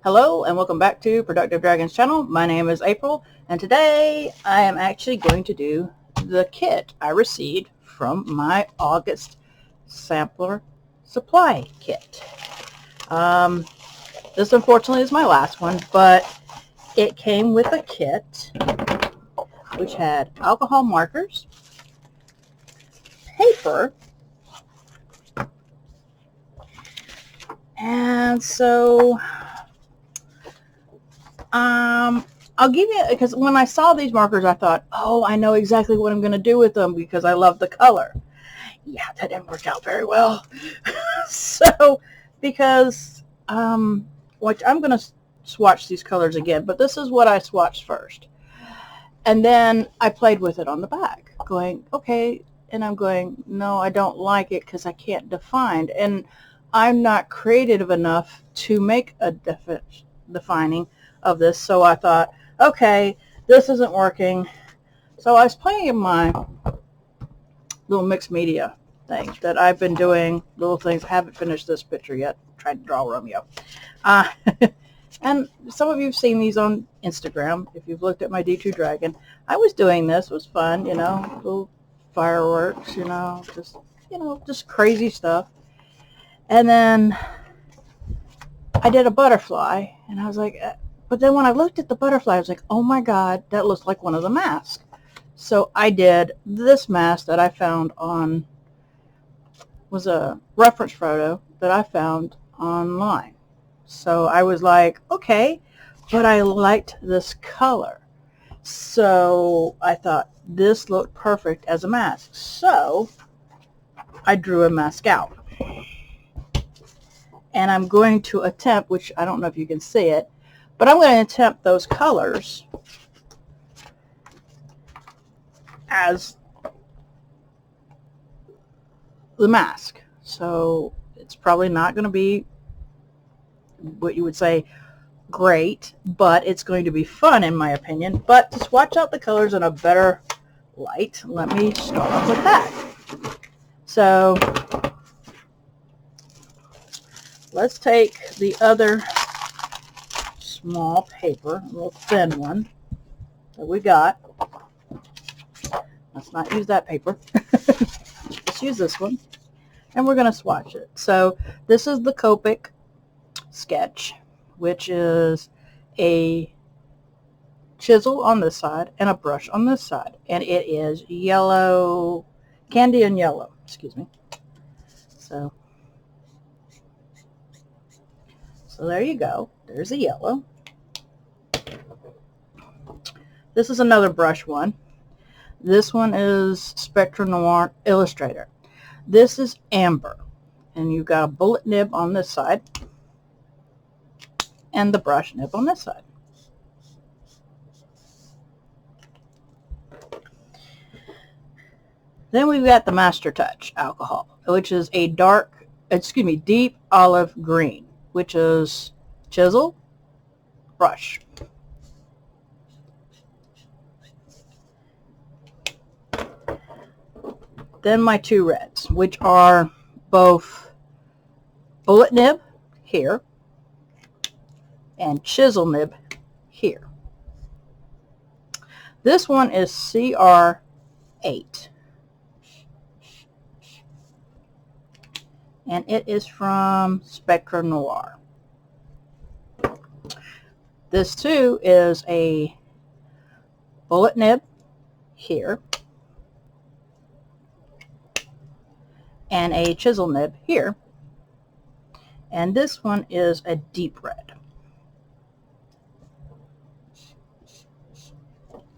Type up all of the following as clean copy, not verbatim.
Hello and welcome back to Productive Dragons channel. My name is April and today I am actually going to do the kit I received from my August sampler supply kit. This unfortunately is my last one, but it came with a kit which had alcohol markers, paper, and so I'll give you, because when I saw these markers, I thought, oh, I know exactly what I'm going to do with them because I love the color. Yeah, that didn't work out very well. So, because, which I'm going to swatch these colors again, but this is what I swatched first. And then I played with it on the back, going, okay, and I'm going, no, I don't like it because I can't define. And I'm not creative enough to make a defining of this, so I thought, okay, this isn't working. So I was playing in my little mixed media thing that I've been doing, little things. I haven't finished this picture yet. Tried to draw Romeo. And some of you have seen these on Instagram. If you've looked at my D2 Dragon, I was doing this. It was fun, you know, little fireworks, just crazy stuff. And then I did a butterfly, and I was like, but then when I looked at the butterfly, I was like, oh my God, that looks like one of the masks. So I did this mask that I found on, was a reference photo that I found online. So I was like, okay, but I liked this color. So I thought this looked perfect as a mask. So I drew a mask out. And I'm going to attempt, which I don't know if you can see it, but I'm going to attempt those colors as the mask. So it's probably not going to be what you would say great, but it's going to be fun in my opinion. But to swatch out the colors in a better light, let me start off with that. So let's take the other small paper, a little thin one that we got. Let's not use that paper. Let's use this one. And we're going to swatch it. So this is the Copic sketch, which is a chisel on this side and a brush on this side. And it is yellow, candy and yellow, excuse me. So there you go. There's a yellow. This is another brush one. This one is Spectra Noir Illustrator. This is amber. And you've got a bullet nib on this side and the brush nib on this side. Then we've got the Master Touch alcohol, which is a deep olive green, which is chisel, brush. Then my two reds, which are both bullet nib here and chisel nib here. This one is CR8. And it is from Spectra Noir. This too is a bullet nib here and a chisel nib here. And this one is a deep red.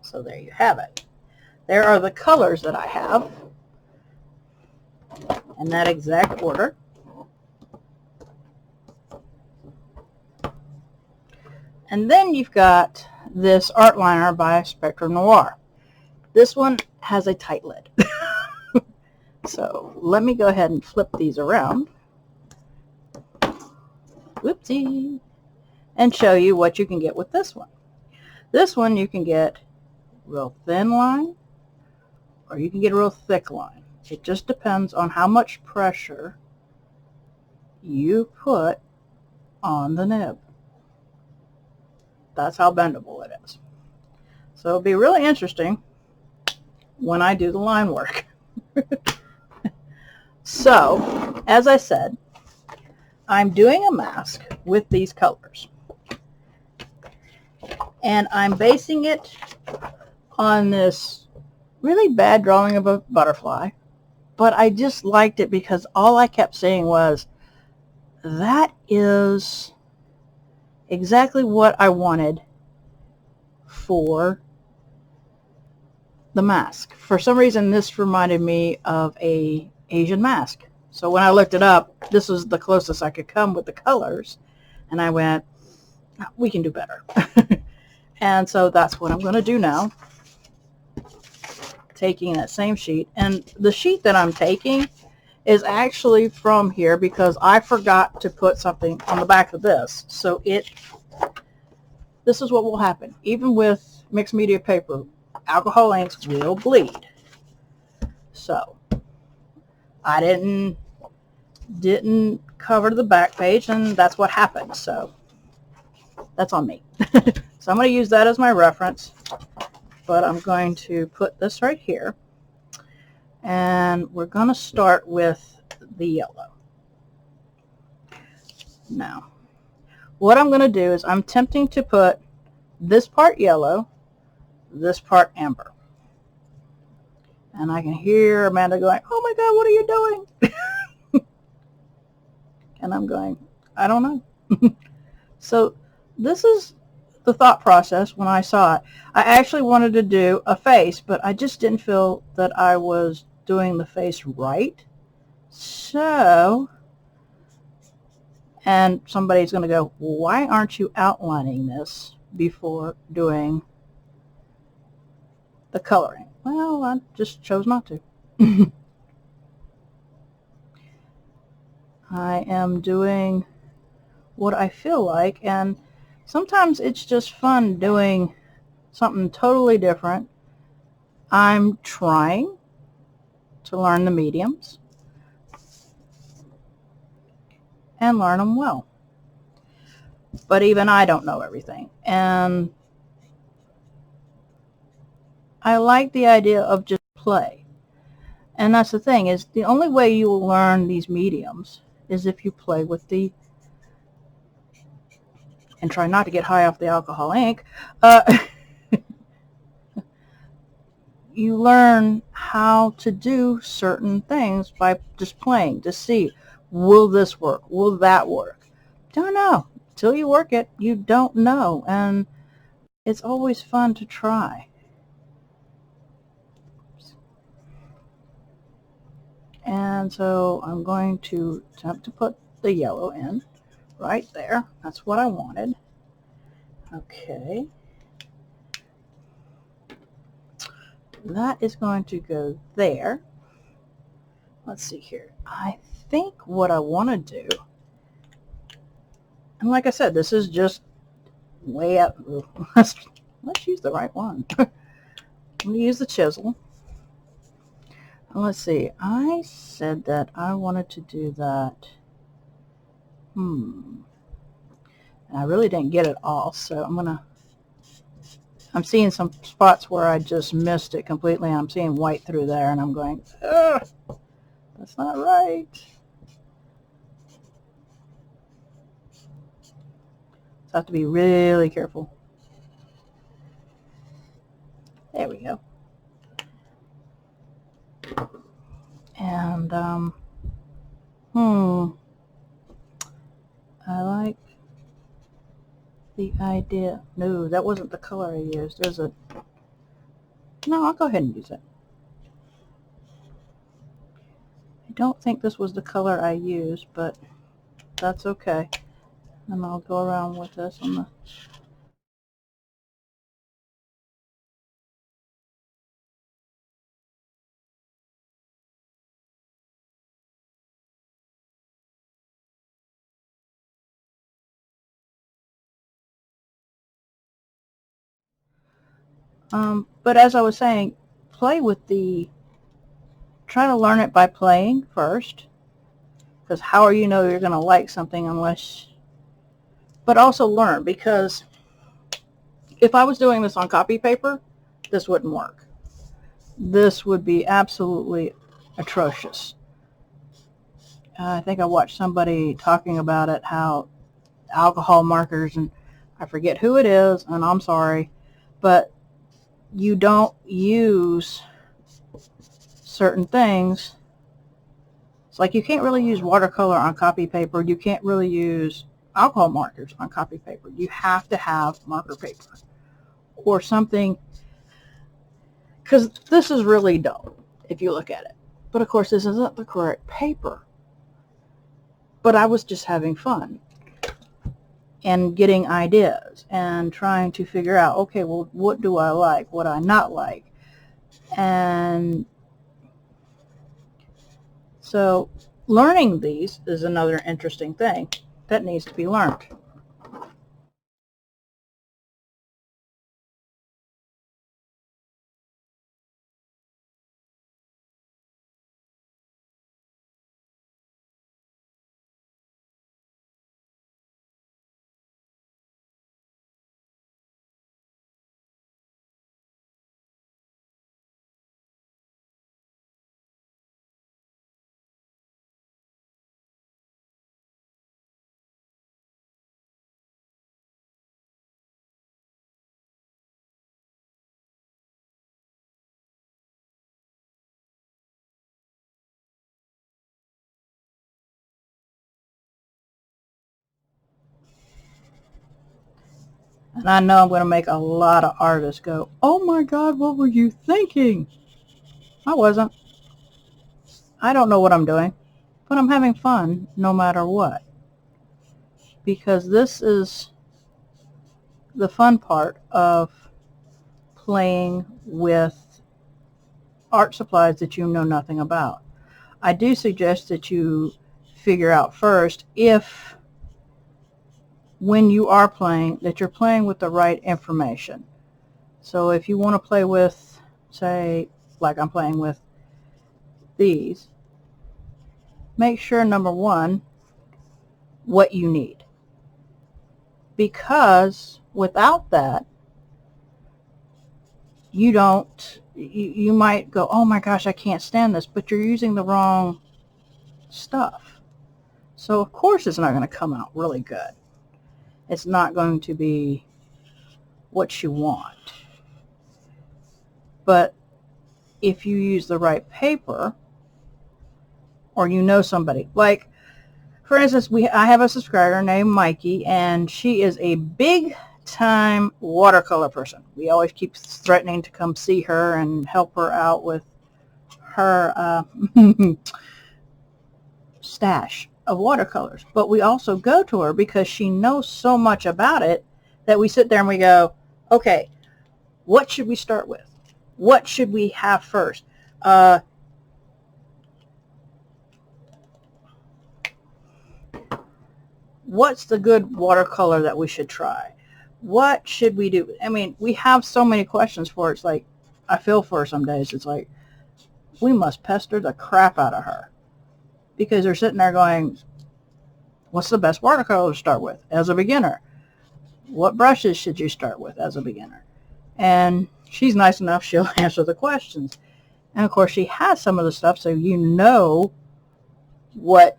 So there you have it. There are the colors that I have in that exact order. And then you've got this art liner by Spectra Noir. This one has a tight lid. So let me go ahead and flip these around. Whoopsie. And show you what you can get with this one. This one you can get real thin line or you can get a real thick line. It just depends on how much pressure you put on the nib. That's how bendable it is. So it'll be really interesting when I do the line work. So, as I said, I'm doing a mask with these colors. And I'm basing it on this really bad drawing of a butterfly. But I just liked it because all I kept saying was, that is exactly what I wanted for the mask. For some reason, this reminded me of a Asian mask. So when I looked it up, this was the closest I could come with the colors. And I went, we can do better. And so that's what I'm going to do now. Taking that same sheet. And the sheet that I'm taking is actually from here because I forgot to put something on the back of this. So this is what will happen. Even with mixed media paper, alcohol inks will bleed. So I didn't cover the back page, and that's what happened. So that's on me. So I'm going to use that as my reference, but I'm going to put this right here, and we're going to start with the yellow. Now, what I'm going to do is I'm attempting to put this part yellow, this part amber. And I can hear Amanda going, oh my God, what are you doing? And I'm going, I don't know. So this is the thought process when I saw it. I actually wanted to do a face, but I just didn't feel that I was doing the face right. So, and somebody's going to go, why aren't you outlining this before doing the coloring? Well, I just chose not to. I am doing what I feel like, and sometimes it's just fun doing something totally different. I'm trying to learn the mediums and learn them well. But even I don't know everything. And I like the idea of just play. And that's the thing, is the only way you will learn these mediums is if you play with the, and try not to get high off the alcohol ink, you learn how to do certain things by just playing to see, will this work? Will that work? Don't know. Till you work it, you don't know. And it's always fun to try. And so I'm going to attempt to put the yellow in right there. That's what I wanted. Okay. That is going to go there. Let's see here. I think what I want to do, and like I said, this is just way up. Let's use the right one. I'm going to use the chisel. Let's see. I said that I wanted to do that. And I really didn't get it all, so I'm seeing some spots where I just missed it completely. I'm seeing white through there, and I'm going, ugh, that's not right. So I have to be really careful. There we go. And, I like the idea. No, that wasn't the color I used. No, I'll go ahead and use it. I don't think this was the color I used, but that's okay. And I'll go around with this on the but as I was saying, try to learn it by playing first, because how are you going to like something unless, but also learn, because if I was doing this on copy paper, this wouldn't work. This would be absolutely atrocious. I think I watched somebody talking about it, how alcohol markers, and I forget who it is, and I'm sorry, but you don't use certain things. It's like you can't really use watercolor on copy paper. You can't really use alcohol markers on copy paper. You have to have marker paper or something, because this is really dull if you look at it. But of course, this isn't the correct paper. But I was just having fun and getting ideas and trying to figure out, okay, well, what do I like, what I not like? And so learning these is another interesting thing that needs to be learned. And I know I'm going to make a lot of artists go, oh my God, what were you thinking? I wasn't. I don't know what I'm doing, but I'm having fun no matter what. Because this is the fun part of playing with art supplies that you know nothing about. I do suggest that you figure out first if, when you are playing, that you're playing with the right information. So if you want to play with, say, like I'm playing with these, make sure, number one, what you need. Because without that, you might go, oh my gosh, I can't stand this, but you're using the wrong stuff. So of course it's not going to come out really good. It's not going to be what you want. But if you use the right paper, or you know somebody, like for instance, I have a subscriber named Mikey, and she is a big time watercolor person. We always keep threatening to come see her and help her out with her stash of watercolors. But we also go to her because she knows so much about it that we sit there and we go, okay, what should we start with? What should we have first? What's the good watercolor that we should try? What should we do? I mean, we have so many questions for it. It's like, I feel for her some days. It's like, we must pester the crap out of her. Because they're sitting there going, what's the best watercolor to start with as a beginner? What brushes should you start with as a beginner? And she's nice enough, she'll answer the questions. And of course, she has some of the stuff, so you know what,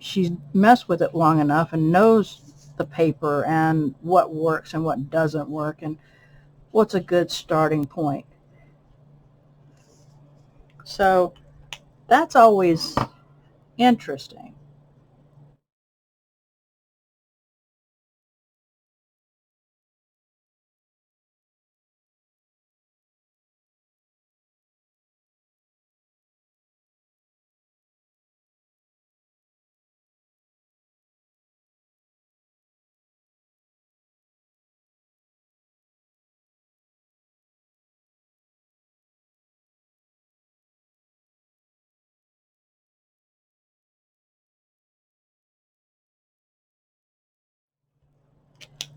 she's messed with it long enough and knows the paper and what works and what doesn't work and what's a good starting point. So that's always interesting.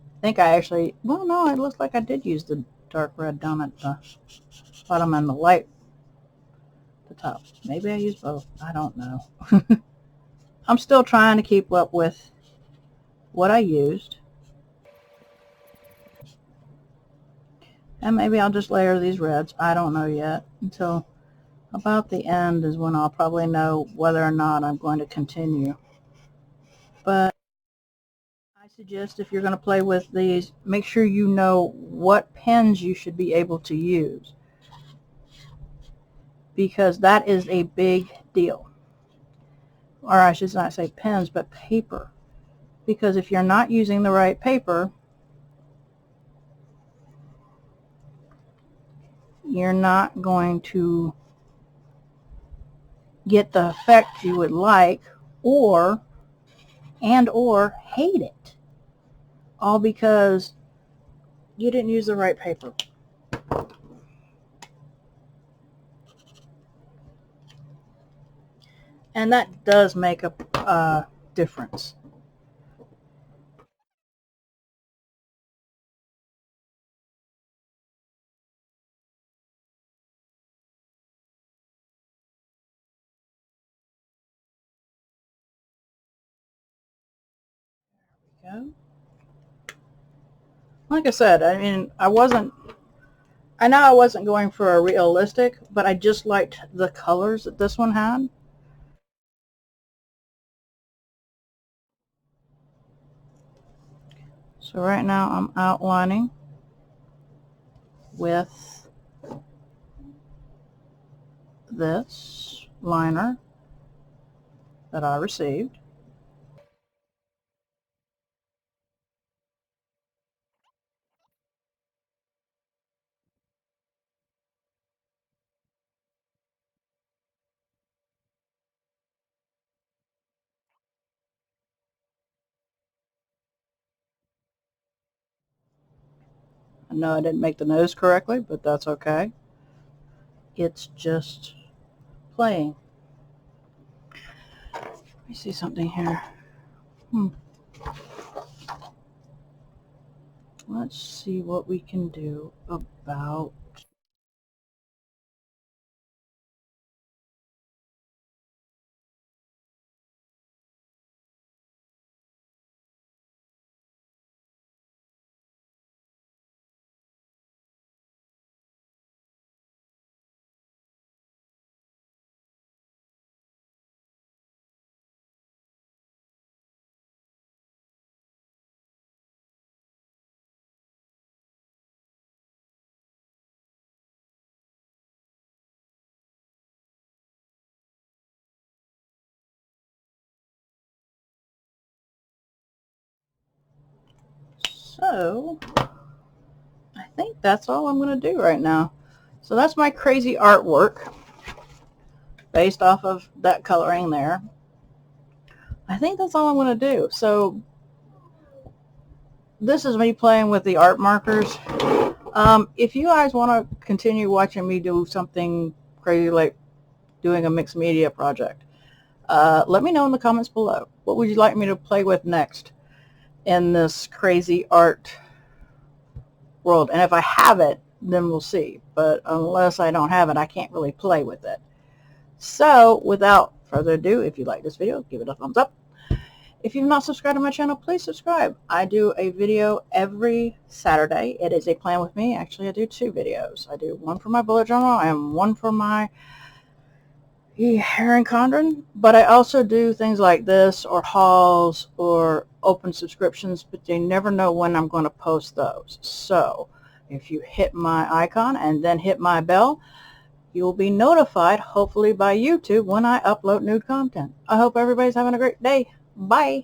I think I actually, well, no, it looks like I did use the dark red down at the bottom and the light at the top. Maybe I used both. I don't know. I'm still trying to keep up with what I used. And maybe I'll just layer these reds. I don't know yet. Until about the end is when I'll probably know whether or not I'm going to continue. But I suggest if you're going to play with these, make sure you know what pens you should be able to use, because that is a big deal. Or I should not say pens, but paper. Because if you're not using the right paper, you're not going to get the effect you would like, or hate it, all because you didn't use the right paper. And that does make a difference. There we go. Like I said, I mean, I know I wasn't going for a realistic, but I just liked the colors that this one had. So right now I'm outlining with this liner that I received. I know I didn't make the nose correctly, but that's okay. It's just playing. Let me see something here. Let's see what we can do about so I think that's all I'm going to do right now. So that's my crazy artwork based off of that coloring there. I think that's all I'm going to do. So this is me playing with the art markers. If you guys want to continue watching me do something crazy like doing a mixed media project, let me know in the comments below. What would you like me to play with next in this crazy art world? And if I have it, then we'll see. But unless I don't have it, I can't really play with it. So without further ado, if you like this video, give it a thumbs up. If you've not subscribed to my channel, please subscribe. I do a video every Saturday. It is a plan with me. Actually, I do 2 videos. I do one for my bullet journal and one for my Erin Condren. But I also do things like this, or hauls, or open subscriptions, but you never know when I'm going to post those. So if you hit my icon and then hit my bell, you will be notified, hopefully by YouTube, when I upload new content. I hope everybody's having a great day. Bye.